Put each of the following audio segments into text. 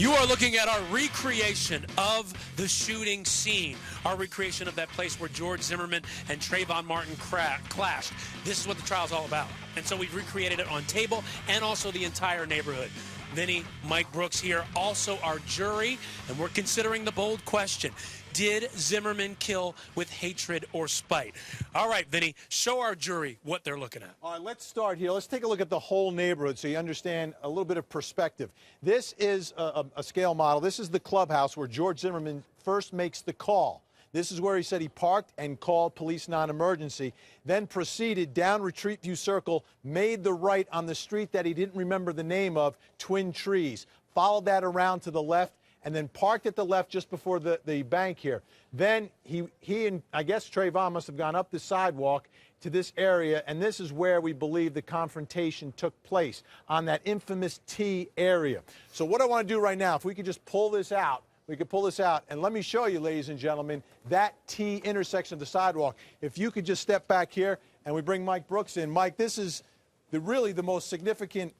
You are looking at our recreation of the shooting scene, our recreation of that place where George Zimmerman and Trayvon Martin clashed. This is what the trial is all about. And so we've recreated it on table and also the entire neighborhood. Vinny, Mike Brooks here, also our jury, and we're considering the bold question. Did Zimmerman kill with hatred or spite? All right, Vinny, show our jury what they're looking at. All right, let's start here. Let's take a look at the whole neighborhood so you understand a little bit of perspective. This is a scale model. This is the clubhouse where George Zimmerman first makes the call. This is where he said he parked and called police non-emergency, then proceeded down Retreat View Circle, made the right on the street that he didn't remember the name of, Twin Trees, followed that around to the left, and then parked at the left just before the bank here. Then he and I guess Trayvon must have gone up the sidewalk to this area, and this is where we believe the confrontation took place, on that infamous T area. So what I want to do right now, if we could just pull this out, we could pull this out, and let me show you, ladies and gentlemen, that T intersection of the sidewalk. If you could just step back here, and we bring Mike Brooks in. Mike, this is really the most significant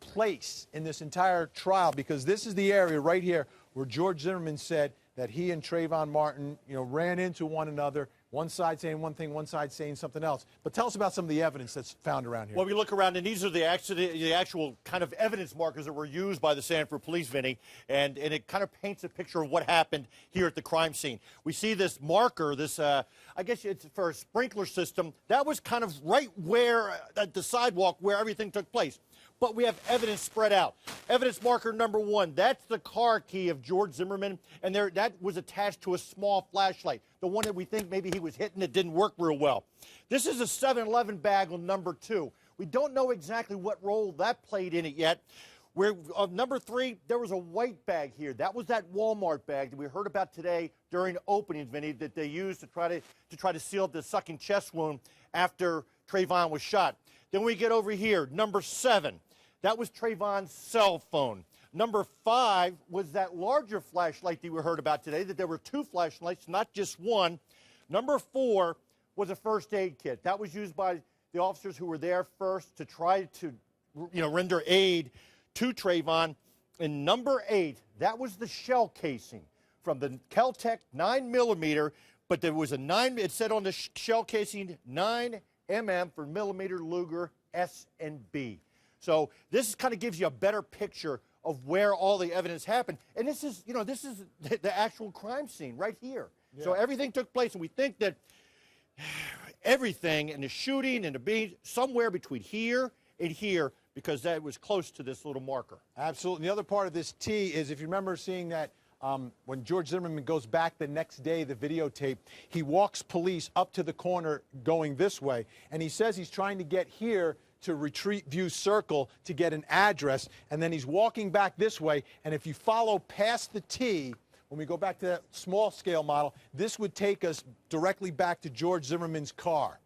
place in this entire trial, because this is the area right here where George Zimmerman said that he and Trayvon Martin, ran into one another, one side saying one thing, one side saying something else. But tell us about some of the evidence that's found around here. Well, we look around, and these are the actual kind of evidence markers that were used by the Sanford police, Vinny, and it kind of paints a picture of what happened here at the crime scene. We see this marker, this, I guess it's for a sprinkler system, that was kind of right where, at the sidewalk where everything took place. But we have evidence spread out. Evidence marker number 1, that's the car key of George Zimmerman, and that was attached to a small flashlight, the one that we think maybe he was hitting that didn't work real well. This is a 7-Eleven bag on number 2. We don't know exactly what role that played in it yet. Number 3, there was a white bag here. That was that Walmart bag that we heard about today during openings, Vinny, that they used to try to seal up the sucking chest wound after Trayvon was shot. Then we get over here, number 7. That was Trayvon's cell phone. Number 5 was that larger flashlight that we heard about today, that there were 2 flashlights, not just one. Number 4 was a first aid kit. That was used by the officers who were there first to try to, render aid to Trayvon. And number 8, that was the shell casing from the Kel-Tec 9mm, but there was it said on the shell casing 9mm for millimeter Luger S and B. So this kind of gives you a better picture of where all the evidence happened. And this is, this is the actual crime scene right here. Yeah. So everything took place, and we think that everything in the shooting and the being somewhere between here and here, because that was close to this little marker. Absolutely. And the other part of this T is, if you remember seeing that when George Zimmerman goes back the next day, the videotape, he walks police up to the corner going this way, and he says he's trying to get here to Retreat View Circle to get an address, and then he's walking back this way, and if you follow past the T, when we go back to that small scale model, this would take us directly back to George Zimmerman's car.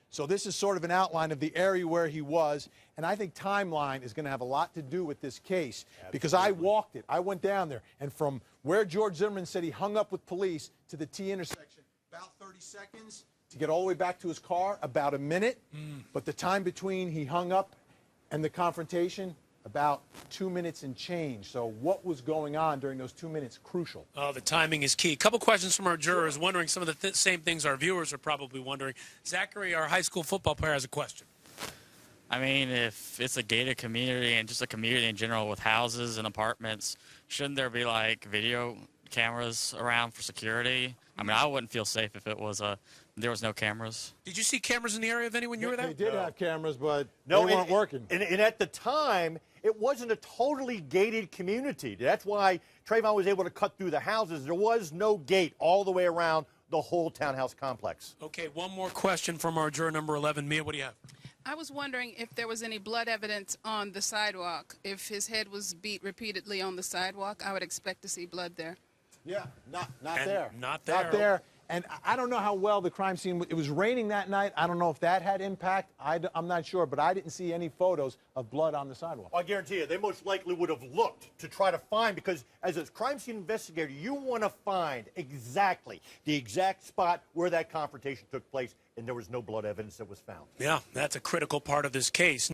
So this is sort of an outline of the area where he was, and I think timeline is going to have a lot to do with this case. Absolutely. Because I walked it. I went down there, and from where George Zimmerman said he hung up with police to the T intersection, about 30 seconds. To get all the way back to his car, about a minute. But the time between he hung up and the confrontation, about 2 minutes and change. So what was going on during those 2 minutes? Crucial. Oh, the timing is key. A couple questions from our jurors, wondering some of the same things our viewers are probably wondering. Zachary, our high school football player, has a question. I mean, if it's a gated community and just a community in general with houses and apartments, shouldn't there be, like, video cameras around for security? I mean, I wouldn't feel safe if there was no cameras. Did you see cameras in the area, Vinny, when you were there? They did have cameras, but they weren't working. And at the time, it wasn't a totally gated community. That's why Trayvon was able to cut through the houses. There was no gate all the way around the whole townhouse complex. Okay, one more question from our juror number 11. Mia, what do you have? I was wondering if there was any blood evidence on the sidewalk. If his head was beat repeatedly on the sidewalk, I would expect to see blood there. Yeah, not there. Not there. Not there. And I don't know how well the crime scene, it was raining that night. I don't know if that had impact. I'm not sure, but I didn't see any photos of blood on the sidewalk. I guarantee you, they most likely would have looked to try to find, because as a crime scene investigator, you want to find exactly the exact spot where that confrontation took place, and there was no blood evidence that was found. Yeah, that's a critical part of this case.